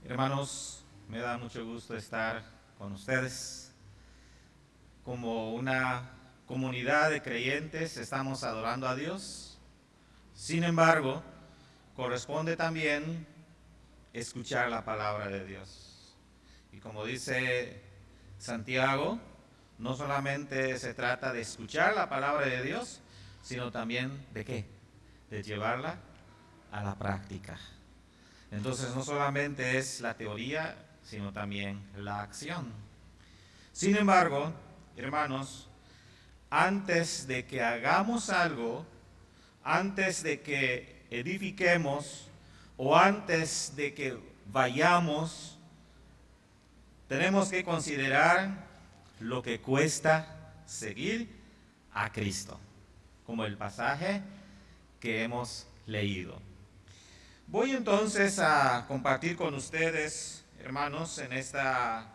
Hermanos, me da mucho gusto estar con ustedes. Como una comunidad de creyentes estamos adorando a Dios. Sin embargo, corresponde también escuchar la palabra de Dios. Y como dice Santiago, no solamente se trata de escuchar la palabra de Dios, sino también ¿de qué? De llevarla a la práctica. Entonces no solamente es la teoría, sino también la acción. Sin embargo, hermanos, antes de que hagamos algo, antes de que edifiquemos o antes de que vayamos, tenemos que considerar lo que cuesta seguir a Cristo, como el pasaje que hemos leído. Voy entonces a compartir con ustedes, hermanos, en esta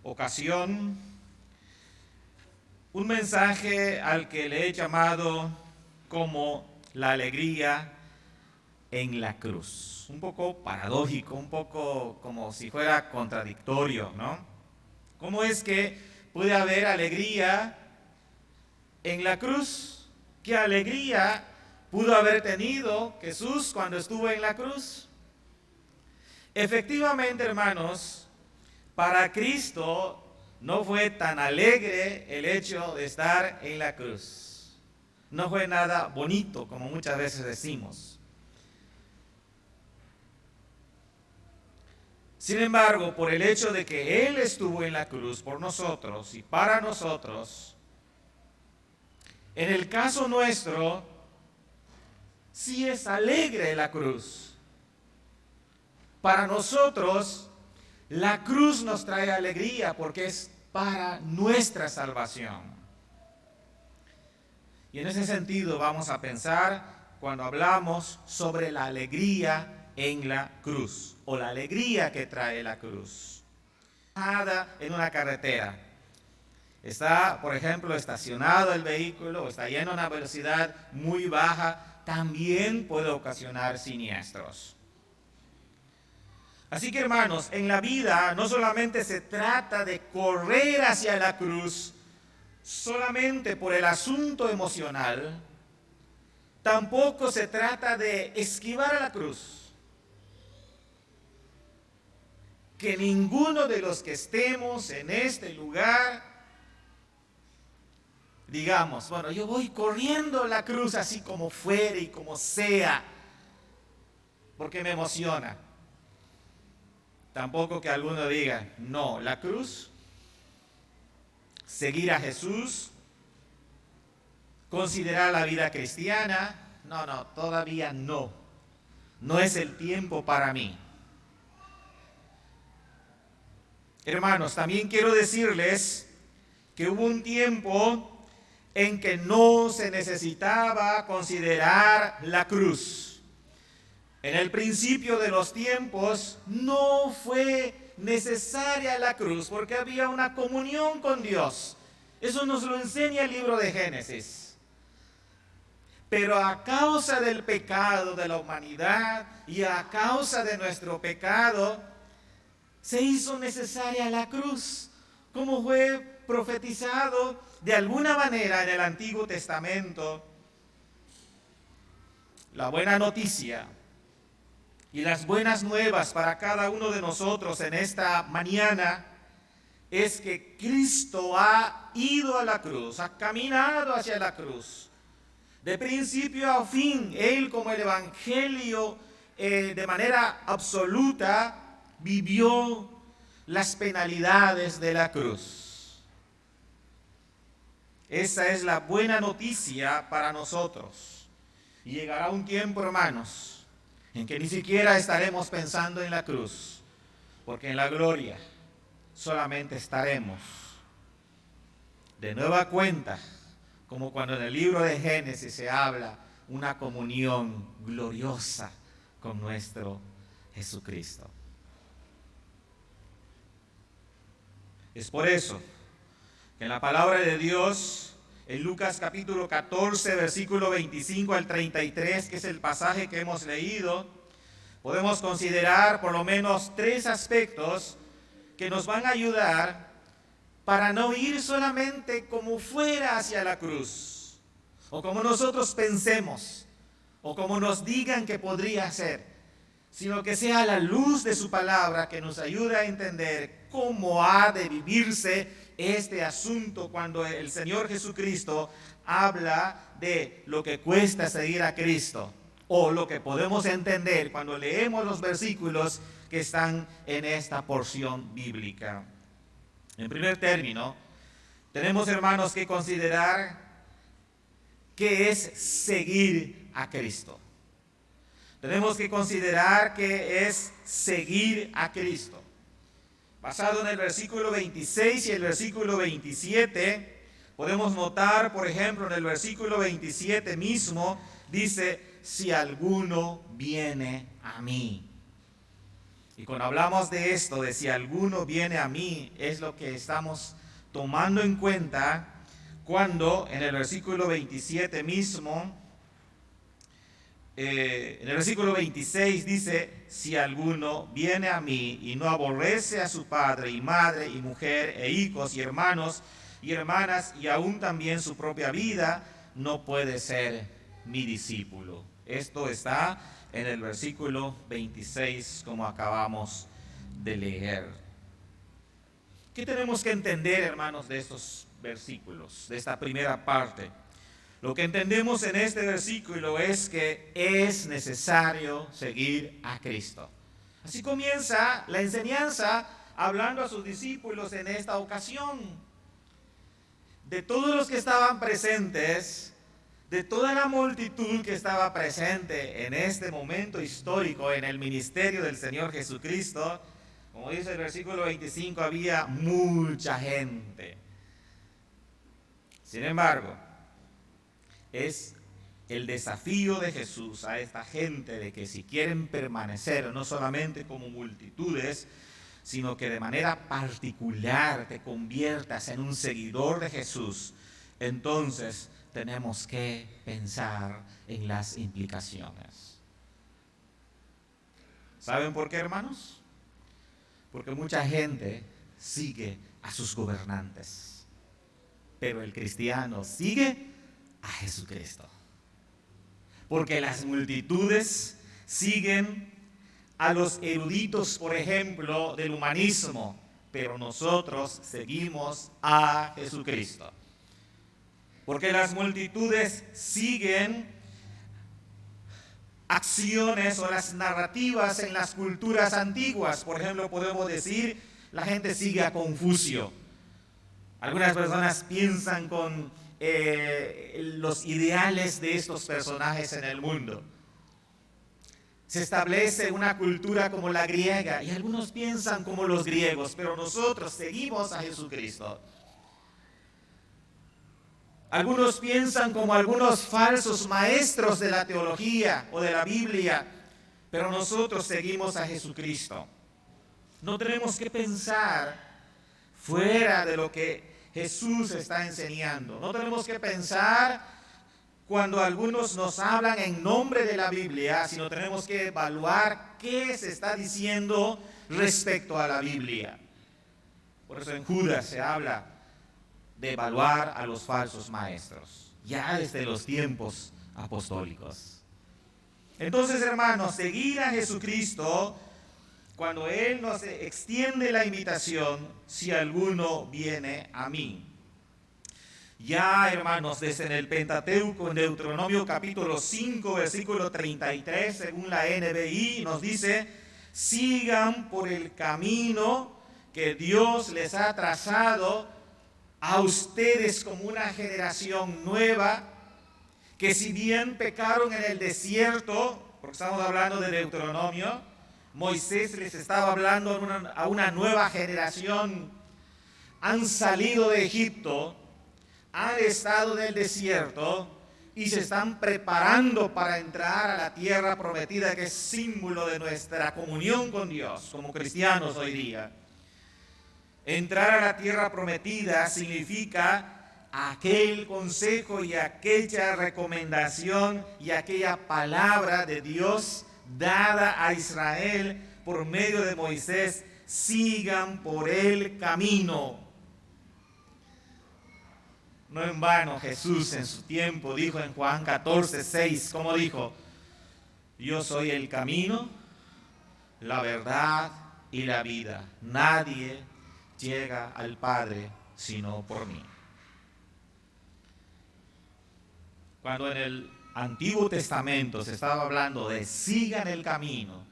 ocasión, un mensaje al que le he llamado como la alegría en la cruz. Un poco paradójico, un poco como si fuera contradictorio, ¿no? ¿Cómo es que puede haber alegría en la cruz? ¿Qué alegría pudo haber tenido Jesús cuando estuvo en la cruz? Efectivamente, hermanos, para Cristo no fue tan alegre el hecho de estar en la cruz. No fue nada bonito, como muchas veces decimos. Sin embargo, por el hecho de que Él estuvo en la cruz por nosotros y para nosotros, en el caso nuestro, sí es alegre la cruz. Para nosotros, la cruz nos trae alegría porque es para nuestra salvación. Y en ese sentido vamos a pensar cuando hablamos sobre la alegría en la cruz o la alegría que trae la cruz. En una carretera. Está, por ejemplo, estacionado el vehículo o está yendo a una velocidad muy baja, también puede ocasionar siniestros. Así que, hermanos, en la vida no solamente se trata de correr hacia la cruz solamente por el asunto emocional, tampoco se trata de esquivar a la cruz. Que ninguno de los que estemos en este lugar digamos, bueno, yo voy corriendo la cruz así como fuere y como sea, porque me emociona. Tampoco que alguno diga, no, la cruz, seguir a Jesús, considerar la vida cristiana, no, todavía no. No es el tiempo para mí. Hermanos, también quiero decirles que hubo un tiempo en que no se necesitaba considerar la cruz. En el principio de los tiempos no fue necesaria la cruz porque había una comunión con Dios. Eso nos lo enseña el libro de Génesis. Pero a causa del pecado de la humanidad y a causa de nuestro pecado, se hizo necesaria la cruz, como fue profetizado de alguna manera en el Antiguo Testamento. La buena noticia y las buenas nuevas para cada uno de nosotros en esta mañana es que Cristo ha ido a la cruz, ha caminado hacia la cruz. De principio a fin, Él como el Evangelio de manera absoluta vivió las penalidades de la cruz. Esa es la buena noticia para nosotros. Y llegará un tiempo, hermanos, en que ni siquiera estaremos pensando en la cruz, porque en la gloria solamente estaremos de nueva cuenta, como cuando en el libro de Génesis se habla una comunión gloriosa con nuestro Jesucristo. Es por eso que en la palabra de Dios, en Lucas capítulo 14, versículo 25 al 33, que es el pasaje que hemos leído, podemos considerar por lo menos 3 aspectos que nos van a ayudar para no ir solamente como fuera hacia la cruz, o como nosotros pensemos, o como nos digan que podría ser, sino que sea la luz de su palabra que nos ayude a entender cómo ha de vivirse este asunto cuando el Señor Jesucristo habla de lo que cuesta seguir a Cristo, o lo que podemos entender cuando leemos los versículos que están en esta porción bíblica. En primer término, tenemos, hermanos, que considerar qué es seguir a Cristo. Tenemos que considerar qué es seguir a Cristo. Basado en el versículo 26 y el versículo 27, podemos notar, por ejemplo, en el versículo 27 mismo, dice, si alguno viene a mí. Y cuando hablamos de esto, de si alguno viene a mí, es lo que estamos tomando en cuenta cuando en el versículo 27 mismo, en el versículo 26 dice, si alguno viene a mí y no aborrece a su padre y madre y mujer e hijos y hermanos y hermanas y aún también su propia vida, no puede ser mi discípulo. Esto está en el versículo 26, como acabamos de leer. ¿Qué tenemos que entender, hermanos, de estos versículos, de esta primera parte? Lo que entendemos en este versículo es que es necesario seguir a Cristo. Así comienza la enseñanza hablando a sus discípulos en esta ocasión. De todos los que estaban presentes, de toda la multitud que estaba presente en este momento histórico en el ministerio del Señor Jesucristo, como dice el versículo 25, había mucha gente. Sin embargo, es el desafío de Jesús a esta gente de que si quieren permanecer no solamente como multitudes, sino que de manera particular te conviertas en un seguidor de Jesús, entonces tenemos que pensar en las implicaciones. ¿Saben por qué, hermanos? Porque mucha gente sigue a sus gobernantes, pero el cristiano sigue a Jesucristo. Porque las multitudes siguen a los eruditos, por ejemplo, del humanismo, pero nosotros seguimos a Jesucristo. Porque las multitudes siguen acciones o las narrativas en las culturas antiguas. Por ejemplo, podemos decir, la gente sigue a Confucio. Algunas personas piensan con los ideales de estos personajes en el mundo. Se establece una cultura como la griega y algunos piensan como los griegos, pero nosotros seguimos a Jesucristo. Algunos piensan como algunos falsos maestros de la teología o de la Biblia, pero nosotros seguimos a Jesucristo. No tenemos que pensar fuera de lo que Jesús está enseñando. No tenemos que pensar cuando algunos nos hablan en nombre de la Biblia, sino tenemos que evaluar qué se está diciendo respecto a la Biblia. Por eso en Judas se habla de evaluar a los falsos maestros, ya desde los tiempos apostólicos. Entonces, hermanos, seguir a Jesucristo, cuando Él nos extiende la invitación, si alguno viene a mí. Ya, hermanos, desde en el Pentateuco, en Deuteronomio capítulo 5, versículo 33, según la NBI, nos dice, sigan por el camino que Dios les ha trazado a ustedes como una generación nueva, que si bien pecaron en el desierto, porque estamos hablando de Deuteronomio, Moisés les estaba hablando a una nueva generación, han salido de Egipto, han estado en el desierto y se están preparando para entrar a la tierra prometida, que es símbolo de nuestra comunión con Dios como cristianos hoy día. Entrar a la tierra prometida significa aquel consejo y aquella recomendación y aquella palabra de Dios dada a Israel por medio de Moisés, sigan por el camino. No en vano Jesús en su tiempo dijo en Juan 14:6, como dijo: yo soy el camino, la verdad y la vida. Nadie llega al Padre sino por mí. Cuando en el Antiguo Testamento se estaba hablando de sigan el camino,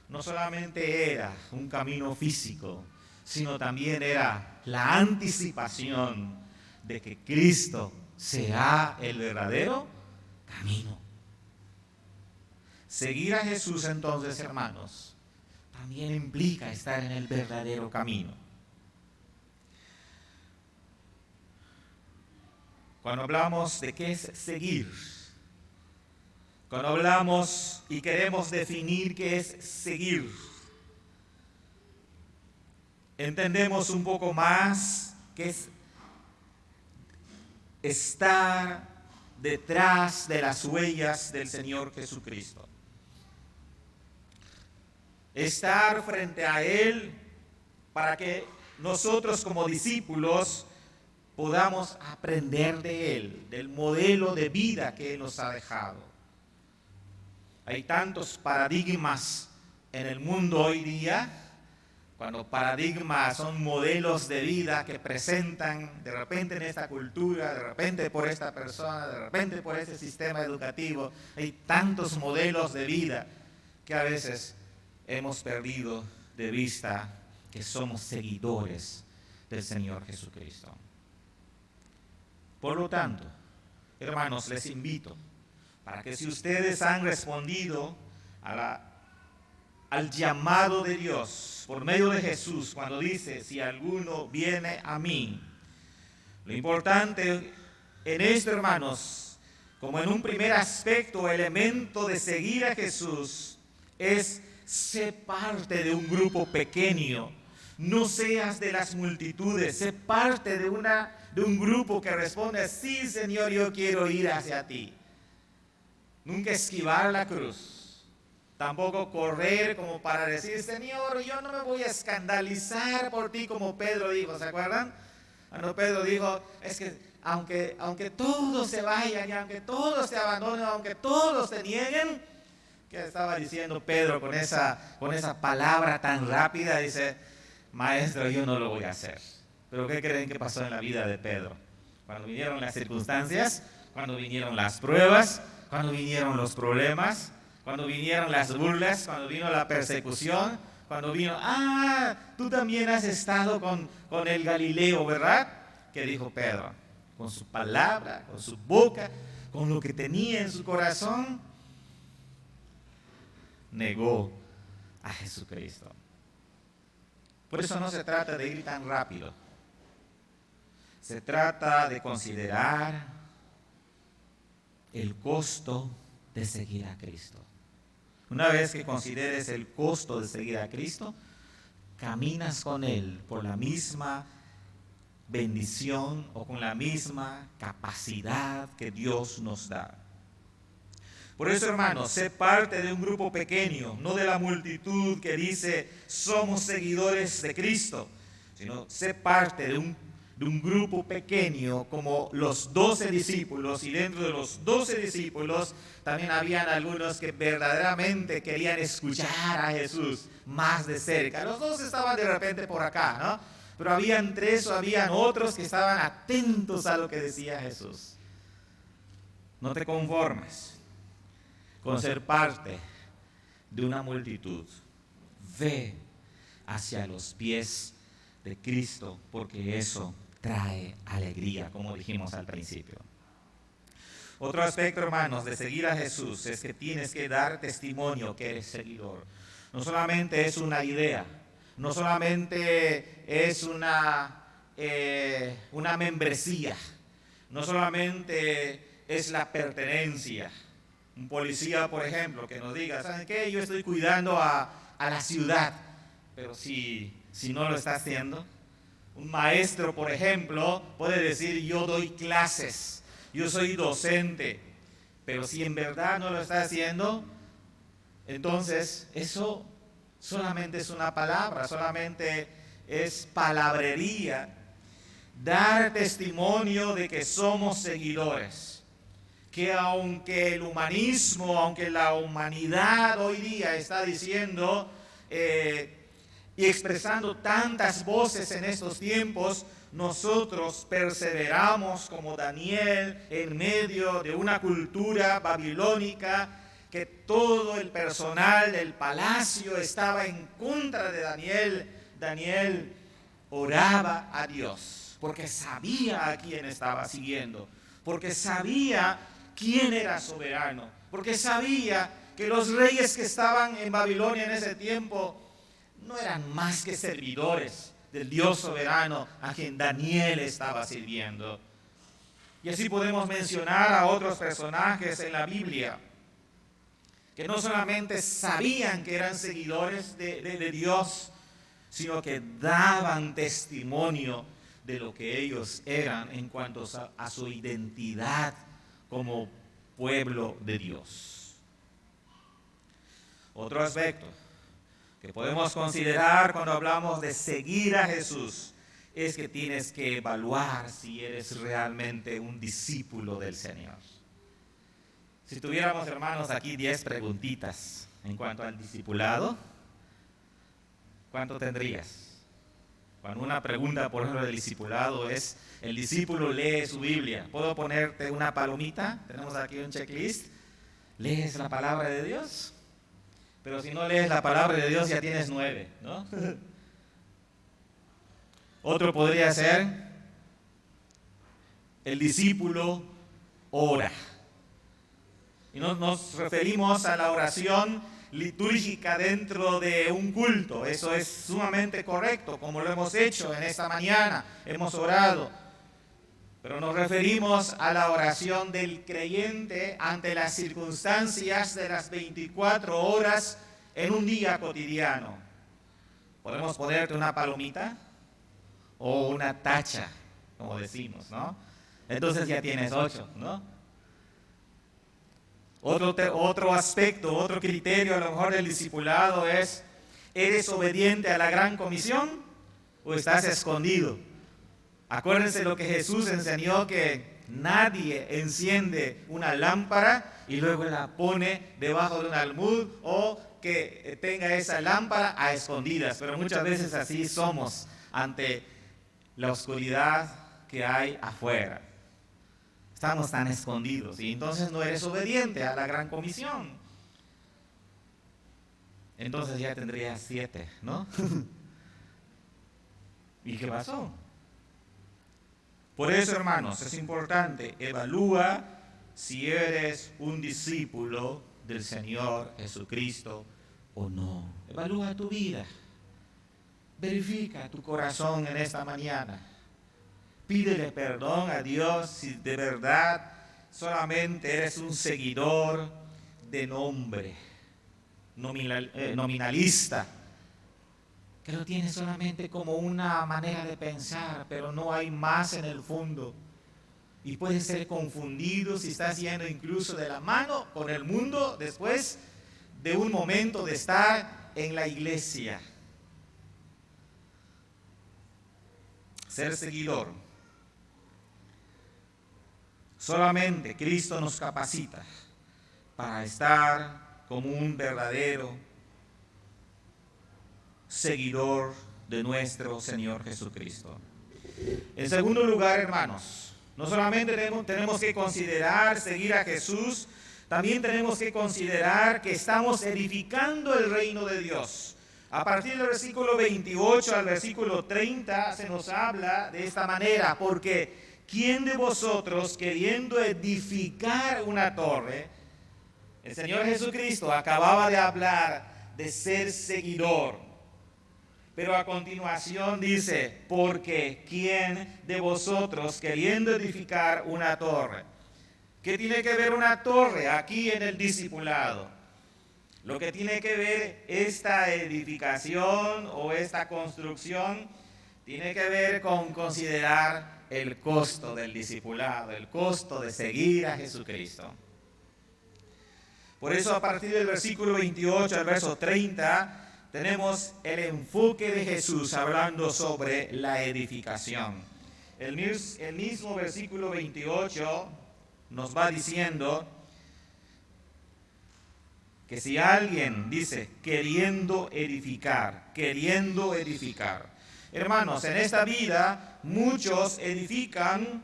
no solamente era un camino físico, sino también era la anticipación de que Cristo será el verdadero camino. Seguir a Jesús entonces, hermanos, también implica estar en el verdadero camino. Cuando hablamos de qué es seguir, cuando hablamos y queremos definir qué es seguir, entendemos un poco más qué es estar detrás de las huellas del Señor Jesucristo. Estar frente a Él para que nosotros como discípulos podamos aprender de Él, del modelo de vida que Él nos ha dejado. Hay tantos paradigmas en el mundo hoy día, cuando paradigmas son modelos de vida que presentan de repente en esta cultura, de repente por esta persona, de repente por este sistema educativo. Hay tantos modelos de vida que a veces hemos perdido de vista que somos seguidores del Señor Jesucristo. Por lo tanto, hermanos, les invito para que si ustedes han respondido al llamado de Dios por medio de Jesús, cuando dice, si alguno viene a mí, lo importante en esto, hermanos, como en un primer aspecto, elemento de seguir a Jesús, es ser parte de un grupo pequeño. No seas de las multitudes, sé parte de un grupo que responde, sí, Señor, yo quiero ir hacia ti. Nunca esquivar la cruz, tampoco correr como para decir, Señor, yo no me voy a escandalizar por ti, como Pedro dijo, ¿se acuerdan? Cuando Pedro dijo, es que aunque todos se vayan y aunque todos te abandonen, aunque todos te nieguen, ¿qué estaba diciendo Pedro con esa palabra tan rápida? Dice, maestro, yo no lo voy a hacer. Pero ¿qué creen que pasó en la vida de Pedro? Cuando vinieron las circunstancias, cuando vinieron las pruebas, cuando vinieron los problemas, cuando vinieron las burlas, cuando vino la persecución, cuando vino, tú también has estado con el Galileo, ¿verdad? ¿Qué dijo Pedro? Con su palabra, con su boca, con lo que tenía en su corazón, negó a Jesucristo. Por eso no se trata de ir tan rápido. Se trata de considerar el costo de seguir a Cristo. Una vez que consideres el costo de seguir a Cristo, caminas con Él por la misma bendición o con la misma capacidad que Dios nos da. Por eso, hermanos, sé parte de un grupo pequeño, no de la multitud que dice somos seguidores de Cristo, sino sé parte de un grupo pequeño como los 12 discípulos, y dentro de los 12 discípulos también habían algunos que verdaderamente querían escuchar a Jesús más de cerca. Los dos estaban de repente por acá, ¿no? Pero habían 3 o habían otros que estaban atentos a lo que decía Jesús. No te conformes con ser parte de una multitud. Ve hacia los pies de Cristo, porque eso trae alegría, como dijimos al principio. Otro aspecto, hermanos, de seguir a Jesús es que tienes que dar testimonio que eres seguidor. No solamente es una idea, no solamente es una membresía, no solamente es la pertenencia. Un policía, por ejemplo, que nos diga, ¿saben qué? Yo estoy cuidando a la ciudad, pero si no lo está haciendo. Un maestro, por ejemplo, puede decir, yo doy clases, yo soy docente, pero si en verdad no lo está haciendo, Entonces, eso solamente es una palabra, solamente es palabrería. Dar testimonio de que somos seguidores. Que aunque el humanismo, aunque la humanidad hoy día está diciendo y expresando tantas voces en estos tiempos, nosotros perseveramos como Daniel en medio de una cultura babilónica, que todo el personal del palacio estaba en contra de Daniel. Daniel oraba a Dios porque sabía a quién estaba siguiendo, porque sabía quién era soberano, porque sabía que los reyes que estaban en Babilonia en ese tiempo no eran más que servidores del Dios soberano a quien Daniel estaba sirviendo. Y así podemos mencionar a otros personajes en la Biblia que no solamente sabían que eran seguidores de Dios, sino que daban testimonio de lo que ellos eran en cuanto a su identidad como pueblo de Dios. Otro aspecto que podemos considerar cuando hablamos de seguir a Jesús es que tienes que evaluar si eres realmente un discípulo del Señor. Si tuviéramos, hermanos, aquí 10 preguntitas en cuanto al discipulado, ¿cuánto tendrías? Cuando una pregunta, por ejemplo, del discipulado es, el discípulo lee su Biblia. ¿Puedo ponerte una palomita? Tenemos aquí un checklist. ¿Lees la palabra de Dios? Pero si no lees la palabra de Dios ya tienes 9, ¿no? Otro podría ser, el discípulo ora. Y nos referimos a la oración litúrgica dentro de un culto. Eso es sumamente correcto, como lo hemos hecho en esta mañana. Hemos orado. Pero nos referimos a la oración del creyente ante las circunstancias de las 24 horas en un día cotidiano. Podemos ponerte una palomita o una tacha, como decimos, ¿no? Entonces ya tienes 8, ¿no? Otro aspecto, otro criterio a lo mejor del discipulado es, ¿eres obediente a la gran comisión o estás escondido? Acuérdense lo que Jesús enseñó, que nadie enciende una lámpara y luego la pone debajo de un almud, o que tenga esa lámpara a escondidas. Pero muchas veces así somos ante la oscuridad que hay afuera. Estamos tan escondidos y entonces no eres obediente a la gran comisión. Entonces ya tendrías 7, ¿no? ¿Y qué pasó? Por eso, hermanos, es importante, evalúa si eres un discípulo del Señor Jesucristo o no. Evalúa tu vida. Verifica tu corazón en esta mañana. Pídele perdón a Dios si de verdad solamente eres un seguidor de nombre, nominalista, que lo tienes solamente como una manera de pensar, pero no hay más en el fondo. Y puedes ser confundido si estás yendo incluso de la mano con el mundo después de un momento de estar en la iglesia. Ser seguidor. Solamente Cristo nos capacita para estar como un verdadero seguidor de nuestro Señor Jesucristo. En segundo lugar, hermanos, no solamente tenemos que considerar seguir a Jesús, también tenemos que considerar que estamos edificando el reino de Dios. A partir del versículo 28 al versículo 30 se nos habla de esta manera, porque ¿quién de vosotros, queriendo edificar una torre? El Señor Jesucristo acababa de hablar de ser seguidor. Pero a continuación dice, porque ¿quién de vosotros, queriendo edificar una torre? ¿Qué tiene que ver una torre aquí en el discipulado? Lo que tiene que ver esta edificación o esta construcción tiene que ver con considerar el costo del discipulado, el costo de seguir a Jesucristo. Por eso a partir del versículo 28 al verso 30 tenemos el enfoque de Jesús hablando sobre la edificación. El mismo versículo 28 nos va diciendo que si alguien dice queriendo edificar. Hermanos, en esta vida muchos edifican,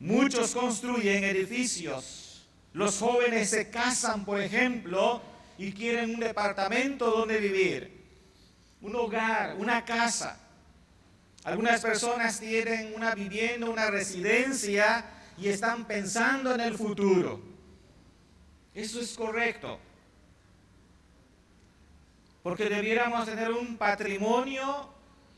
muchos construyen edificios. Los jóvenes se casan, por ejemplo, y quieren un departamento donde vivir, un hogar, una casa. Algunas personas tienen una vivienda, una residencia y están pensando en el futuro. Eso es correcto. Porque debiéramos tener un patrimonio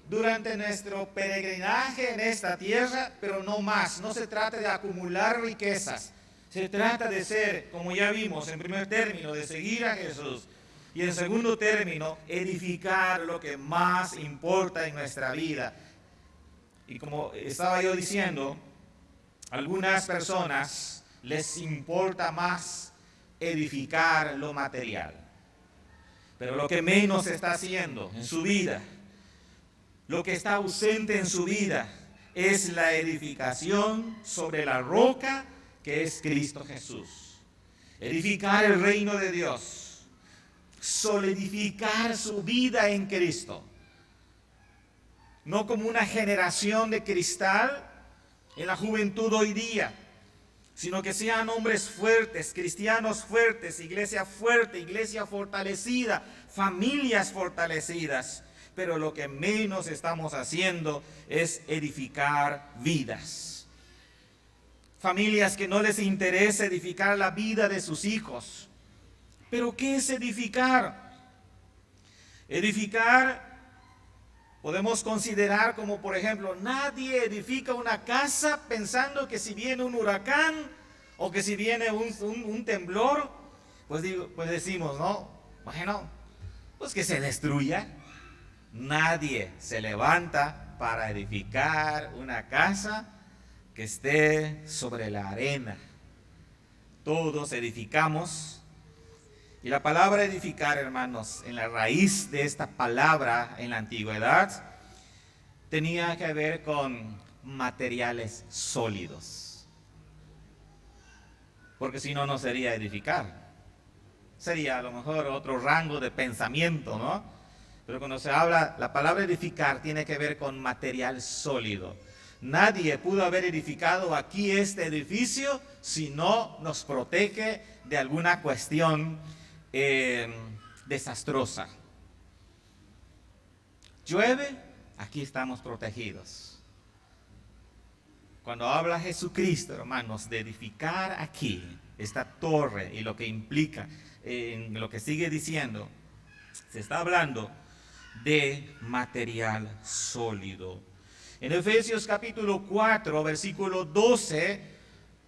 durante nuestro peregrinaje en esta tierra, pero no más. No se trata de acumular riquezas. Se trata de ser, como ya vimos en primer término, de seguir a Jesús. Y en segundo término, edificar lo que más importa en nuestra vida. Y como estaba yo diciendo, algunas personas les importa más edificar lo material. Pero lo que menos está haciendo en su vida, lo que está ausente en su vida, es la edificación sobre la roca que es Cristo Jesús. Edificar el reino de Dios, solidificar su vida en Cristo. No como una generación de cristal en la juventud hoy día, sino que sean hombres fuertes, cristianos fuertes, iglesia fuerte, iglesia fortalecida, familias fortalecidas. Pero lo que menos estamos haciendo es edificar vidas. Familias que no les interesa edificar la vida de sus hijos. ¿Pero qué es edificar? Edificar podemos considerar como, por ejemplo, nadie edifica una casa pensando que si viene un huracán o que si viene un temblor, pues decimos, ¿no? Bueno, pues que se destruya. Nadie se levanta para edificar una casa que esté sobre la arena. Todos edificamos. Y la palabra edificar, hermanos, en la raíz de esta palabra en la antigüedad, tenía que ver con materiales sólidos. Porque si no, no sería edificar. Sería a lo mejor otro rango de pensamiento, ¿no? Pero cuando se habla, la palabra edificar tiene que ver con material sólido. Nadie pudo haber edificado aquí este edificio si no nos protege de alguna cuestión desastrosa. Llueve, aquí estamos protegidos. Cuando habla Jesucristo, hermanos, de edificar aquí esta torre y lo que implica, en lo que sigue diciendo, se está hablando de material sólido. En Efesios capítulo 4, versículo 12,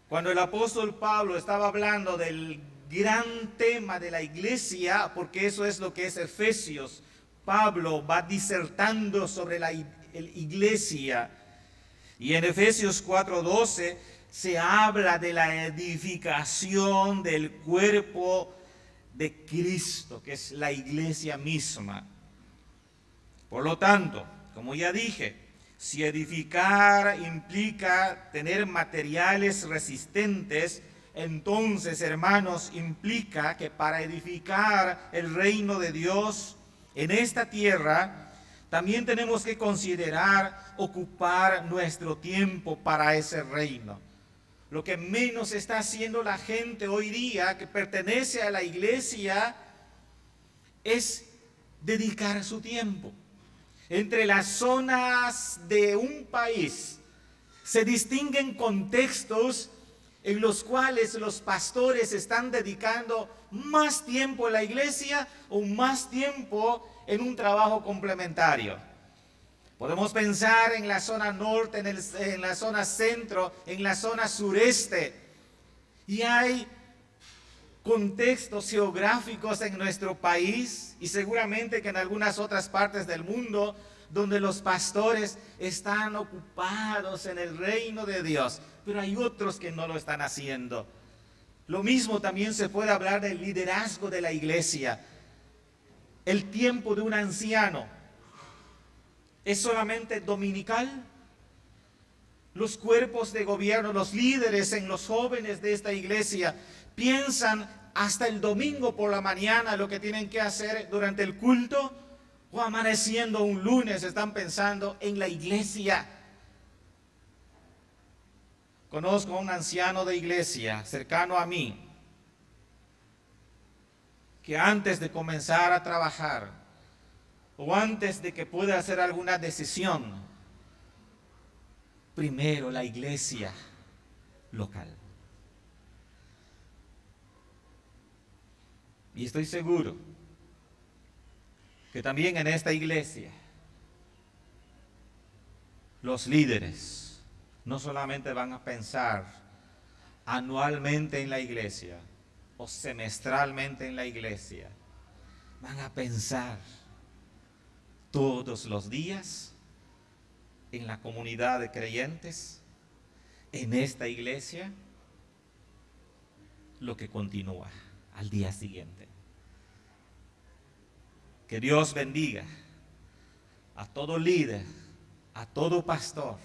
cuando el apóstol Pablo estaba hablando del gran tema de la iglesia, porque eso es lo que es Efesios, Pablo va disertando sobre la iglesia. Y en Efesios 4:12 se habla de la edificación del cuerpo de Cristo, que es la iglesia misma. Por lo tanto, como ya dije, si edificar implica tener materiales resistentes, entonces, hermanos, implica que para edificar el reino de Dios en esta tierra, también tenemos que considerar ocupar nuestro tiempo para ese reino. Lo que menos está haciendo la gente hoy día que pertenece a la iglesia es dedicar su tiempo. Entre las zonas de un país se distinguen contextos en los cuales los pastores están dedicando más tiempo a la iglesia o más tiempo en un trabajo complementario. Podemos pensar en la zona norte, en la zona centro, en la zona sureste. Y hay contextos geográficos en nuestro país y seguramente que en algunas otras partes del mundo donde los pastores están ocupados en el reino de Dios, pero hay otros que no lo están haciendo. Lo mismo también se puede hablar del liderazgo de la iglesia. El tiempo de un anciano es solamente dominical. Los cuerpos de gobierno, los líderes en los jóvenes de esta iglesia piensan hasta el domingo por la mañana lo que tienen que hacer durante el culto, o amaneciendo un lunes están pensando en la iglesia. Conozco a un anciano de iglesia cercano a mí que antes de comenzar a trabajar o antes de que pueda hacer alguna decisión, primero la iglesia local. Y estoy seguro que también en esta iglesia los líderes no solamente van a pensar anualmente en la iglesia o semestralmente en la iglesia, van a pensar todos los días en la comunidad de creyentes, en esta iglesia, lo que continúa al día siguiente. Que Dios bendiga a todo líder, a todo pastor,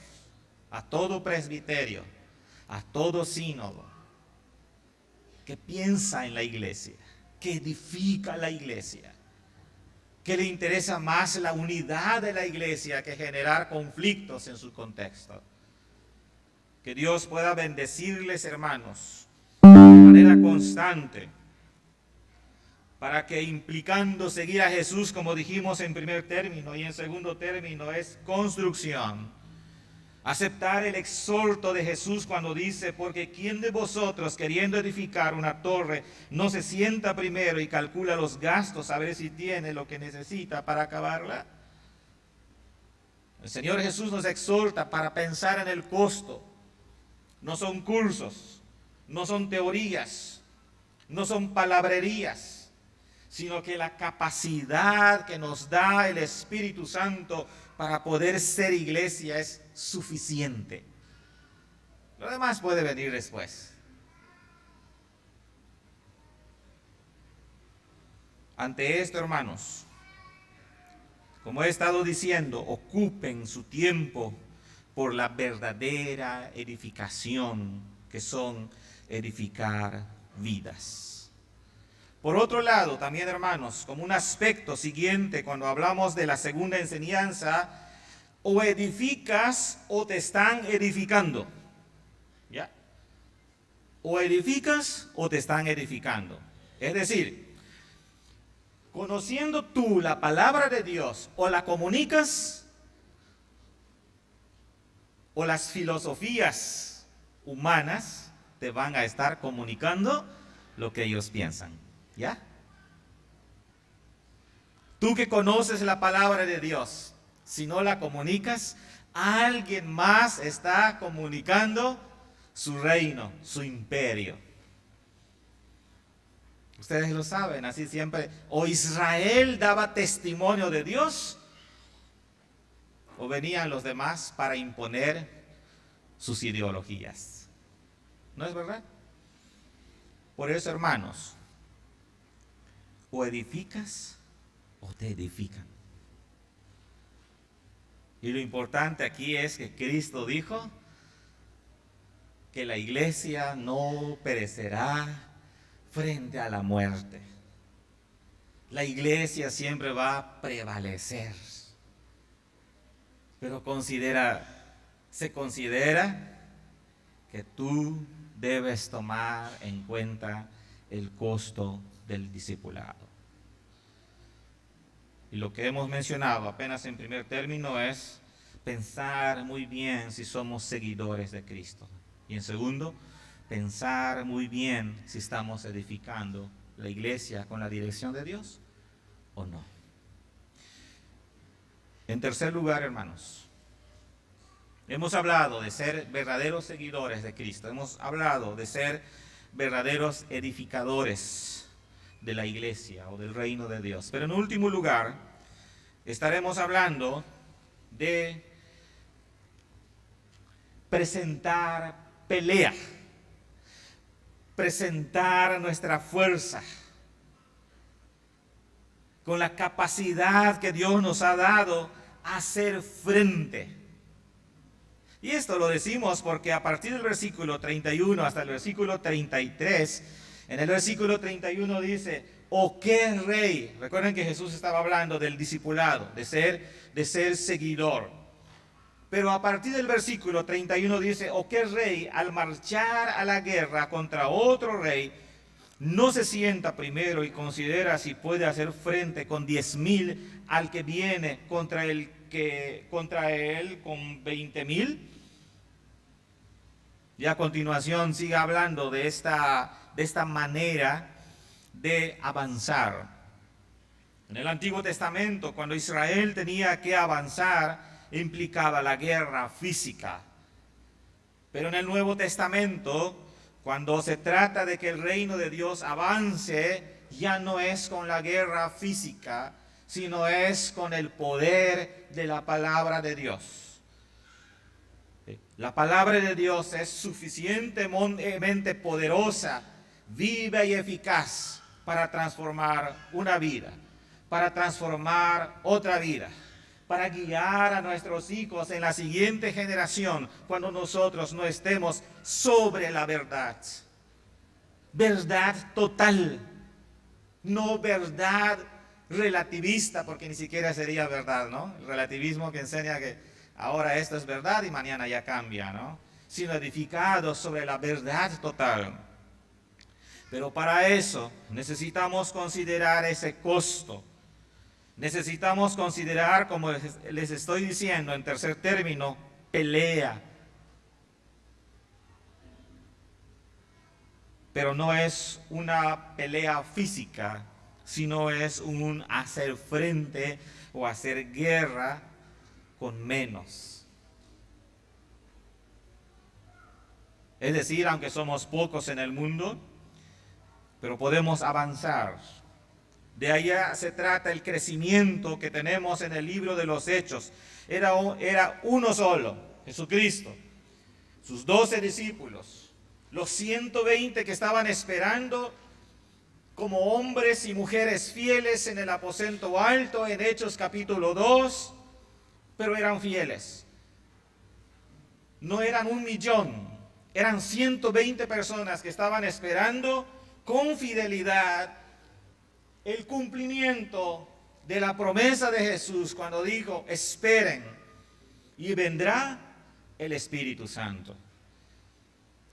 a todo presbiterio, a todo sínodo que piensa en la iglesia, que edifica la iglesia, que le interesa más la unidad de la iglesia que generar conflictos en su contexto. Que Dios pueda bendecirles, hermanos, de manera constante, para que, implicando seguir a Jesús, como dijimos en primer término, y en segundo término es construcción. Aceptar el exhorto de Jesús cuando dice: porque ¿quién de vosotros, queriendo edificar una torre, no se sienta primero y calcula los gastos a ver si tiene lo que necesita para acabarla? El Señor Jesús nos exhorta para pensar en el costo. No son cursos, no son teorías, no son palabrerías, sino que la capacidad que nos da el Espíritu Santo para poder ser iglesia es suficiente. Lo demás puede venir después. Ante esto, hermanos, como he estado diciendo, ocupen su tiempo por la verdadera edificación, que son edificar vidas. Por otro lado, también, hermanos, como un aspecto siguiente, cuando hablamos de la segunda enseñanza, o edificas o te están edificando. ¿Ya? O edificas o te están edificando. Es decir, conociendo tú la palabra de Dios, o la comunicas, o las filosofías humanas te van a estar comunicando lo que ellos piensan. ¿Ya? Tú que conoces la palabra de Dios, si no la comunicas, alguien más está comunicando su reino, su imperio. Ustedes lo saben, así siempre. O Israel daba testimonio de Dios, o venían los demás para imponer sus ideologías. ¿No es verdad? Por eso, hermanos, o edificas o te edifican. Y lo importante aquí es que Cristo dijo que la iglesia no perecerá frente a la muerte. La iglesia siempre va a prevalecer. Pero se considera que tú debes tomar en cuenta el costo del discipulado. Y lo que hemos mencionado apenas en primer término es pensar muy bien si somos seguidores de Cristo. Y en segundo, pensar muy bien si estamos edificando la iglesia con la dirección de Dios o no. En tercer lugar, hermanos, hemos hablado de ser verdaderos seguidores de Cristo. Hemos hablado de ser verdaderos edificadores de la iglesia o del reino de Dios. Pero en último lugar, estaremos hablando de presentar pelea. presentar nuestra fuerza con la capacidad que Dios nos ha dado a hacer frente. Y esto lo decimos porque a partir del versículo 31 hasta el versículo 33, en el versículo 31 dice, ¿o qué rey? Recuerden que Jesús estaba hablando del discipulado, de ser seguidor. Pero a partir del versículo 31 dice, ¿o qué rey al marchar a la guerra contra otro rey no se sienta primero y considera si puede hacer frente con 10,000 al que viene contra él con 20,000? Y a continuación sigue hablando de esta manera de avanzar. En el Antiguo Testamento, cuando Israel tenía que avanzar, implicaba la guerra física. Pero en el Nuevo Testamento, cuando se trata de que el reino de Dios avance, ya no es con la guerra física, sino es con el poder de la palabra de Dios. La palabra de Dios es suficientemente poderosa, viva y eficaz para transformar una vida, para transformar otra vida, para guiar a nuestros hijos en la siguiente generación cuando nosotros no estemos sobre la verdad. Verdad total, no verdad relativista, porque ni siquiera sería verdad, ¿no? El relativismo que enseña que ahora esto es verdad y mañana ya cambia, ¿no? Sino edificado sobre la verdad total. Pero para eso necesitamos considerar ese costo. Necesitamos considerar, como les estoy diciendo en tercer término, pelea. Pero no es una pelea física, sino es un hacer frente o hacer guerra con menos. Es decir, aunque somos pocos en el mundo, pero podemos avanzar. De allá se trata el crecimiento que tenemos en el libro de los Hechos. Era uno solo, Jesucristo, sus 12 discípulos, los 120 que estaban esperando como hombres y mujeres fieles en el aposento alto en Hechos capítulo 2, pero eran fieles. No eran 1,000,000, eran 120 personas que estaban esperando con fidelidad el cumplimiento de la promesa de Jesús cuando dijo, esperen y vendrá el Espíritu Santo.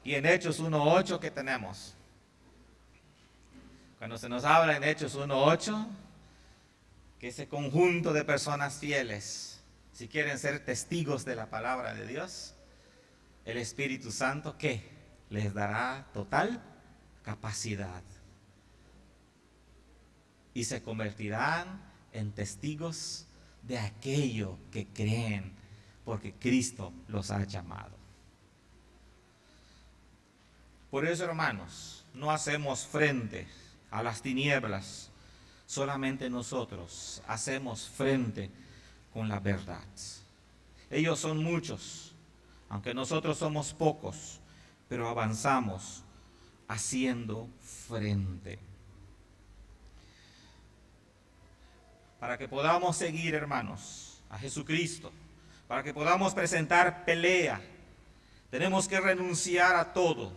Y en Hechos 1:8, ¿qué tenemos? Cuando se nos habla en Hechos 1:8, que ese conjunto de personas fieles, si quieren ser testigos de la palabra de Dios, el Espíritu Santo, ¿qué? Les dará total capacidad. Y se convertirán en testigos de aquello que creen, porque Cristo los ha llamado. Por eso, hermanos, no hacemos frente a las tinieblas, solamente nosotros hacemos frente con la verdad. Ellos son muchos, aunque nosotros somos pocos, pero avanzamos haciendo frente. Para que podamos seguir, hermanos, a Jesucristo, para que podamos presentar pelea, tenemos que renunciar a todo.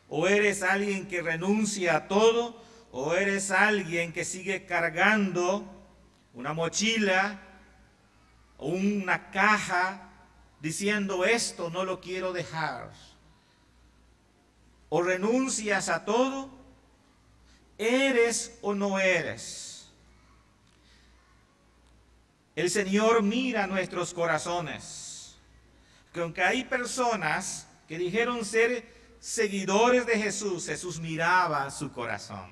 O eres alguien que renuncia a todo, o eres alguien que sigue cargando una mochila o una caja diciendo esto no lo quiero dejar. O renuncias a todo, eres o no eres. El Señor mira nuestros corazones. Que aunque hay personas que dijeron ser seguidores de Jesús, Jesús miraba su corazón.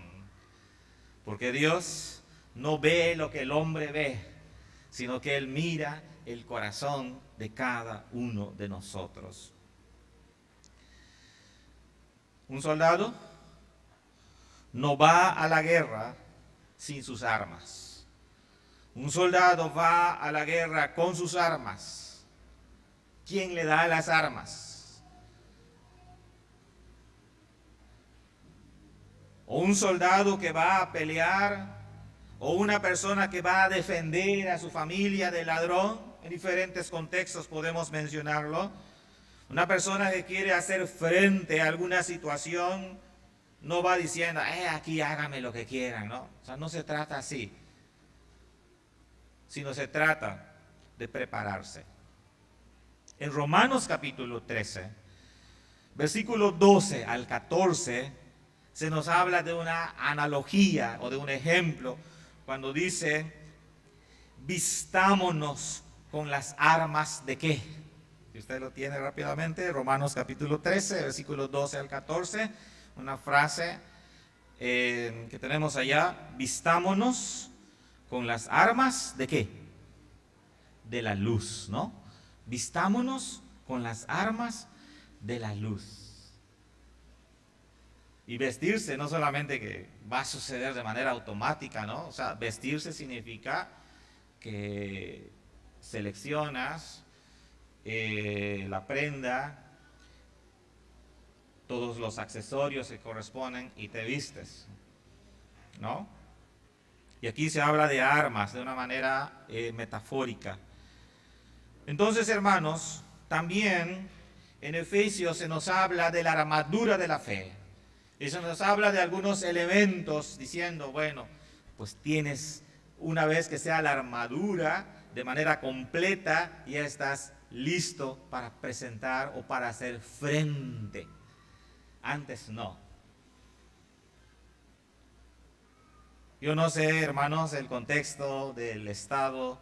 Porque Dios no ve lo que el hombre ve, sino que Él mira el corazón de cada uno de nosotros. Un soldado no va a la guerra sin sus armas. Un soldado va a la guerra con sus armas. ¿Quién le da las armas? o un soldado que va a pelear, o una persona que va a defender a su familia del ladrón. En diferentes contextos podemos mencionarlo. Una persona que quiere hacer frente a alguna situación no va diciendo, aquí hágame lo que quieran, ¿no? O sea, no se trata así, sino se trata de prepararse. En Romanos capítulo 13, versículo 12 al 14, se nos habla de una analogía o de un ejemplo cuando dice, vistámonos con las armas de ¿qué? Si usted lo tiene rápidamente, Romanos capítulo 13, versículos 12 al 14, una frase que tenemos allá, vistámonos con las armas de ¿qué? De la luz, ¿no? Vistámonos con las armas de la luz. Y vestirse no solamente que va a suceder de manera automática, ¿no? O sea, vestirse significa que seleccionas la prenda, todos los accesorios que corresponden y te vistes, ¿no? Y aquí se habla de armas de una manera metafórica. Entonces, hermanos, también en Efesios se nos habla de la armadura de la fe. Y se nos habla de algunos elementos diciendo, bueno, pues tienes, una vez que sea la armadura de manera completa, ya estás listo para presentar o para hacer frente. Antes no. Yo no sé, hermanos, el contexto del estado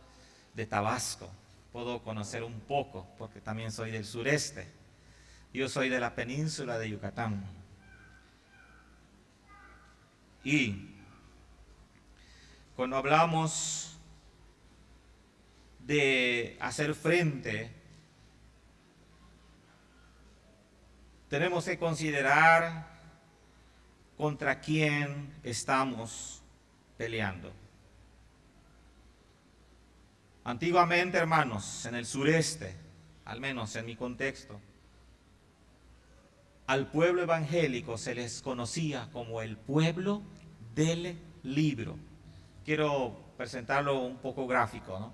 de Tabasco. Puedo conocer un poco, porque también soy del sureste. Yo soy de la península de Yucatán. Y cuando hablamos de hacer frente, tenemos que considerar contra quién estamos peleando. Antiguamente, hermanos, en el sureste, al menos en mi contexto, al pueblo evangélico se les conocía como el pueblo del libro. Quiero presentarlo un poco gráfico, ¿no?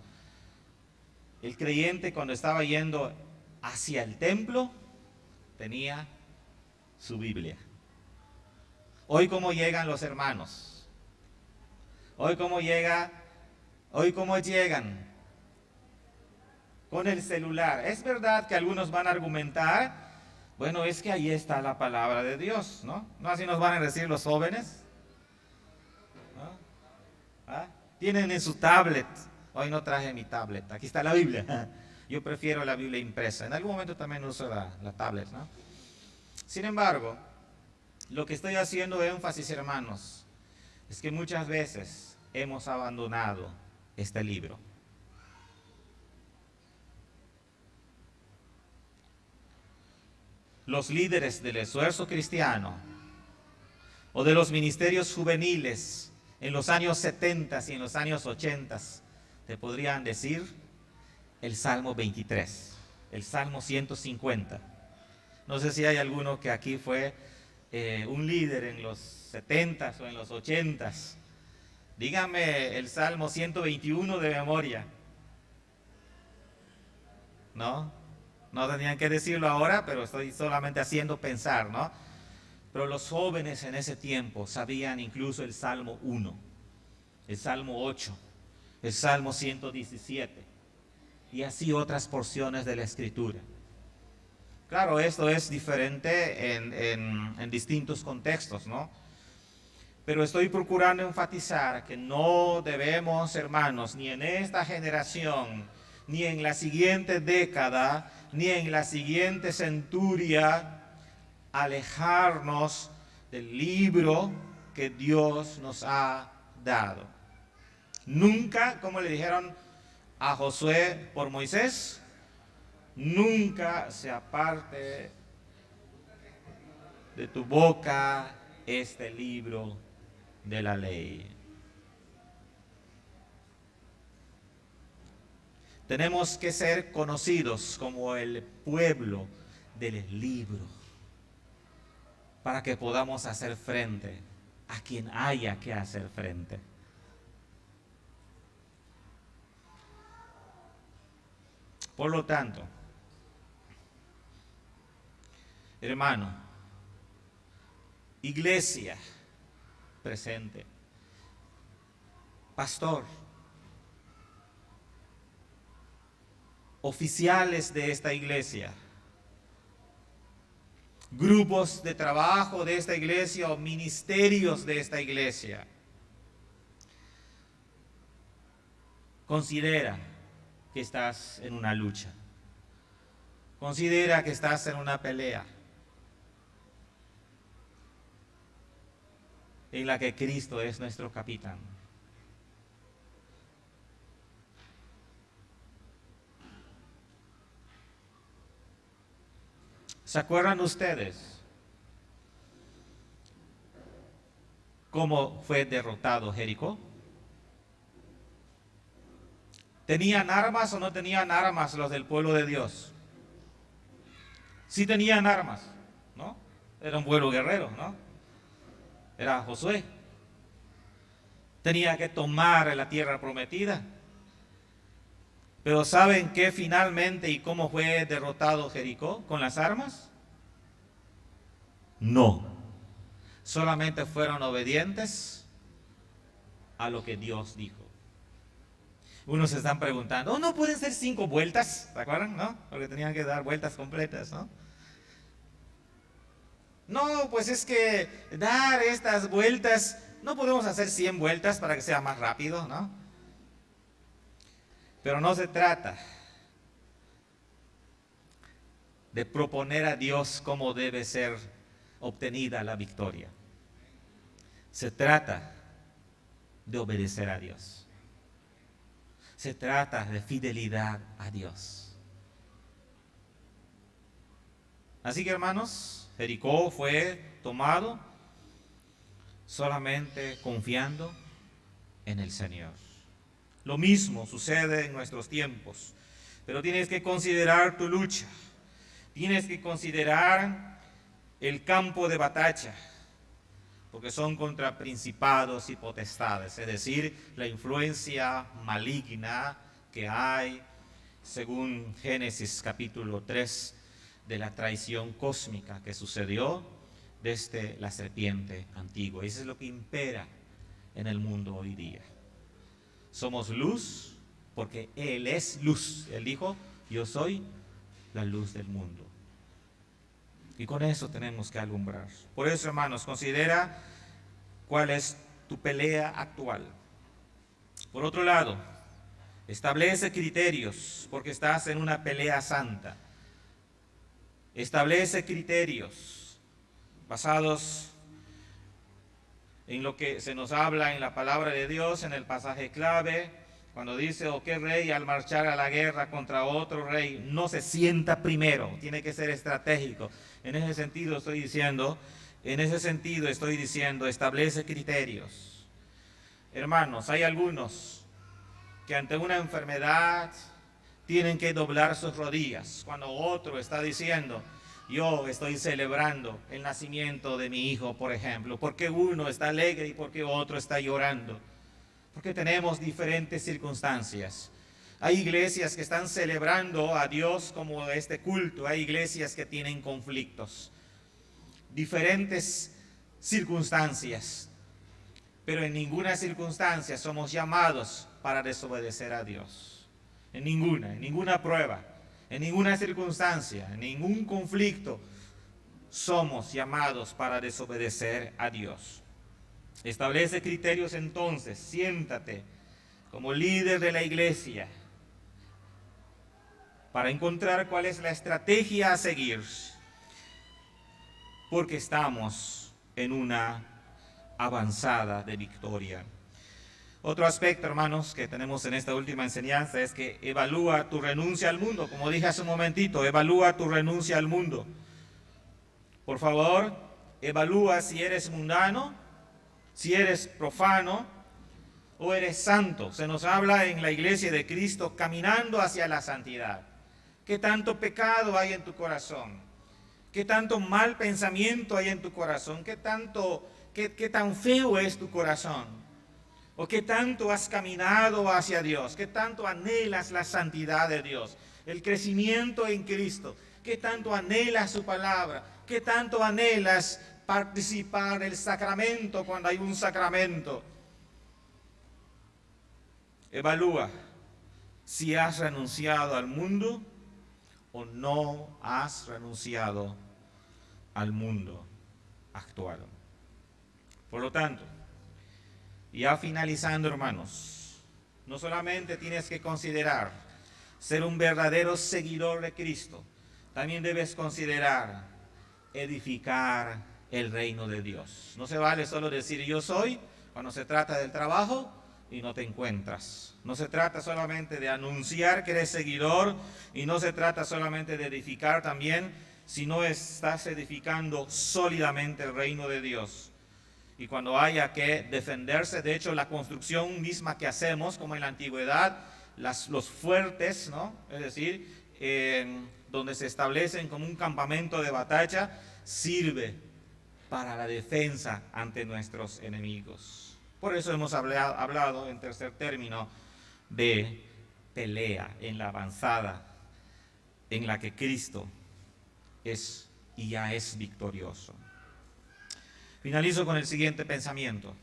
El creyente, cuando estaba yendo hacia el templo, tenía su Biblia. Hoy, ¿cómo llegan los hermanos? Hoy, ¿cómo llegan? Con el celular. Es verdad que algunos van a argumentar, bueno, es que ahí está la palabra de Dios, ¿no? ¿No así nos van a decir los jóvenes? ¿No? ¿Ah? Tienen en su tablet. Hoy no traje mi tablet, aquí está la Biblia. Yo prefiero la Biblia impresa. En algún momento también uso la tablet, ¿no? Sin embargo, lo que estoy haciendo énfasis, hermanos, es que muchas veces hemos abandonado este libro. Los líderes del esfuerzo cristiano o de los ministerios juveniles en los años 70 y en los años 80 te podrían decir el Salmo 23, el Salmo 150. No sé si hay alguno que aquí fue un líder en los 70 o en los 80. Dígame el Salmo 121 de memoria. ¿No? No tenían que decirlo ahora, pero estoy solamente haciendo pensar, ¿no? Pero los jóvenes en ese tiempo sabían incluso el Salmo 1, el Salmo 8, el Salmo 117 y así otras porciones de la Escritura. Claro, esto es diferente en distintos contextos, ¿no? Pero estoy procurando enfatizar que no debemos, hermanos, ni en esta generación, ni en la siguiente década, ni en la siguiente centuria, alejarnos del libro que Dios nos ha dado. Nunca, como le dijeron a Josué por Moisés, nunca se aparte de tu boca este libro de la ley. Tenemos que ser conocidos como el pueblo del libro para que podamos hacer frente a quien haya que hacer frente. Por lo tanto, hermano, iglesia presente, pastor, oficiales de esta iglesia, grupos de trabajo de esta iglesia o ministerios de esta iglesia, considera que estás en una lucha. Considera que estás en una pelea en la que Cristo es nuestro capitán. ¿Se acuerdan ustedes cómo fue derrotado Jericó? ¿Tenían armas o no tenían armas los del pueblo de Dios? Sí tenían armas, ¿no? Era un pueblo guerrero, ¿no? Era Josué. Tenía que tomar la tierra prometida. Pero ¿saben qué finalmente y cómo fue derrotado Jericó? ¿Con las armas? No. Solamente fueron obedientes a lo que Dios dijo. Unos se están preguntando, ¿no pueden ser 5 vueltas? ¿Se acuerdan? ¿No? Porque tenían que dar vueltas completas, ¿no? No, pues es que dar estas vueltas, no podemos hacer 100 vueltas para que sea más rápido, ¿no? Pero no se trata de proponer a Dios cómo debe ser obtenida la victoria. Se trata de obedecer a Dios. Se trata de fidelidad a Dios. Así que, hermanos, Jericó fue tomado solamente confiando en el Señor. Lo mismo sucede en nuestros tiempos, pero tienes que considerar tu lucha, tienes que considerar el campo de batalla, porque son contra principados y potestades, es decir, la influencia maligna que hay, según Génesis capítulo 3, de la traición cósmica que sucedió desde la serpiente antigua. Eso es lo que impera en el mundo hoy día. Somos luz porque Él es luz. Él dijo, yo soy la luz del mundo. Y con eso tenemos que alumbrar. Por eso, hermanos, considera cuál es tu pelea actual. Por otro lado, establece criterios, porque estás en una pelea santa. Establece criterios basados en lo que se nos habla en la palabra de Dios, en el pasaje clave, cuando dice, o qué rey al marchar a la guerra contra otro rey no se sienta primero, tiene que ser estratégico. En ese sentido estoy diciendo, establece criterios. Hermanos, hay algunos que ante una enfermedad tienen que doblar sus rodillas, cuando otro está diciendo, yo estoy celebrando el nacimiento de mi hijo, por ejemplo. ¿Por qué uno está alegre y por qué otro está llorando? Porque tenemos diferentes circunstancias. Hay iglesias que están celebrando a Dios como este culto. Hay iglesias que tienen conflictos. Diferentes circunstancias. Pero en ninguna circunstancia somos llamados para desobedecer a Dios. En ninguna prueba, en ninguna circunstancia, en ningún conflicto somos llamados para desobedecer a Dios. Establece criterios entonces, siéntate como líder de la iglesia para encontrar cuál es la estrategia a seguir, porque estamos en una avanzada de victoria. Otro aspecto, hermanos, que tenemos en esta última enseñanza es que evalúa tu renuncia al mundo. Como dije hace un momentito, evalúa tu renuncia al mundo. Por favor, evalúa si eres mundano, si eres profano o eres santo. Se nos habla en la iglesia de Cristo caminando hacia la santidad. ¿Qué tanto pecado hay en tu corazón? ¿Qué tanto mal pensamiento hay en tu corazón? ¿Qué tanto qué tan feo es tu corazón, o qué tanto has caminado hacia Dios, qué tanto anhelas la santidad de Dios, el crecimiento en Cristo, qué tanto anhelas su palabra, qué tanto anhelas participar del sacramento cuando hay un sacramento. Evalúa si has renunciado al mundo o no has renunciado al mundo actual. Por lo tanto, ya finalizando, hermanos, no solamente tienes que considerar ser un verdadero seguidor de Cristo, también debes considerar edificar el reino de Dios. No se vale solo decir yo soy cuando se trata del trabajo y no te encuentras. No se trata solamente de anunciar que eres seguidor y no se trata solamente de edificar también, si no estás edificando sólidamente el reino de Dios. Y cuando haya que defenderse, de hecho la construcción misma que hacemos, como en la antigüedad, los fuertes, ¿no? Es decir, donde se establecen como un campamento de batalla, sirve para la defensa ante nuestros enemigos. Por eso hemos hablado en tercer término de pelea en la avanzada, en la que Cristo es y ya es victorioso. Finalizo con el siguiente pensamiento.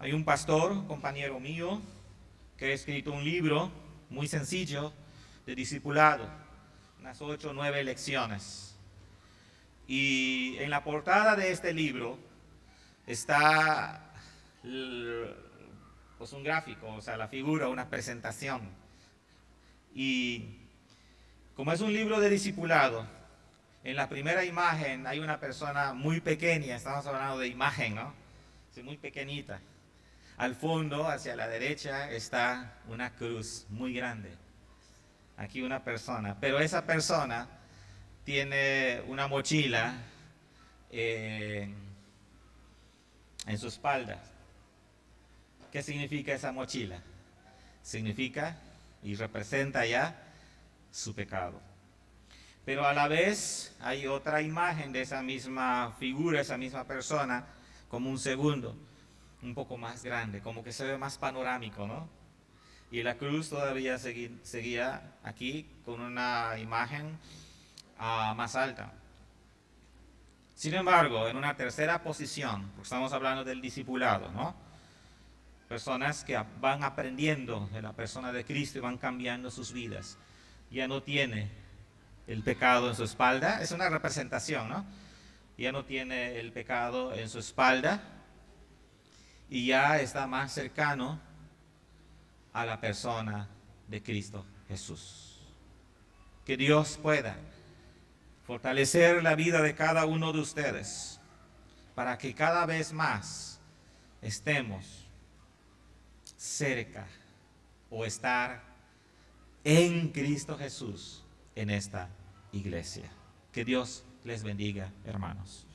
Hay un pastor, compañero mío, que ha escrito un libro muy sencillo de discipulado, unas 8 o 9 lecciones. Y en la portada de este libro está pues un gráfico, o sea, la figura, una presentación. Y como es un libro de discipulado, en la primera imagen hay una persona muy pequeña, estamos hablando de imagen, ¿no? Sí, muy pequeñita. Al fondo, hacia la derecha, está una cruz muy grande. Aquí una persona, pero esa persona tiene una mochila en su espalda. ¿Qué significa esa mochila? Significa y representa ya su pecado. Pero a la vez hay otra imagen de esa misma figura, esa misma persona, como un segundo, un poco más grande, como que se ve más panorámico, ¿no? Y la cruz todavía seguía aquí con una imagen más alta. Sin embargo, en una tercera posición, porque estamos hablando del discipulado, ¿no? Personas que van aprendiendo de la persona de Cristo y van cambiando sus vidas. Ya no tiene el pecado en su espalda, es una representación, ¿no? Ya no tiene el pecado en su espalda y ya está más cercano a la persona de Cristo Jesús. Que Dios pueda fortalecer la vida de cada uno de ustedes para que cada vez más estemos cerca o estar en Cristo Jesús en esta iglesia. Que Dios les bendiga, hermanos.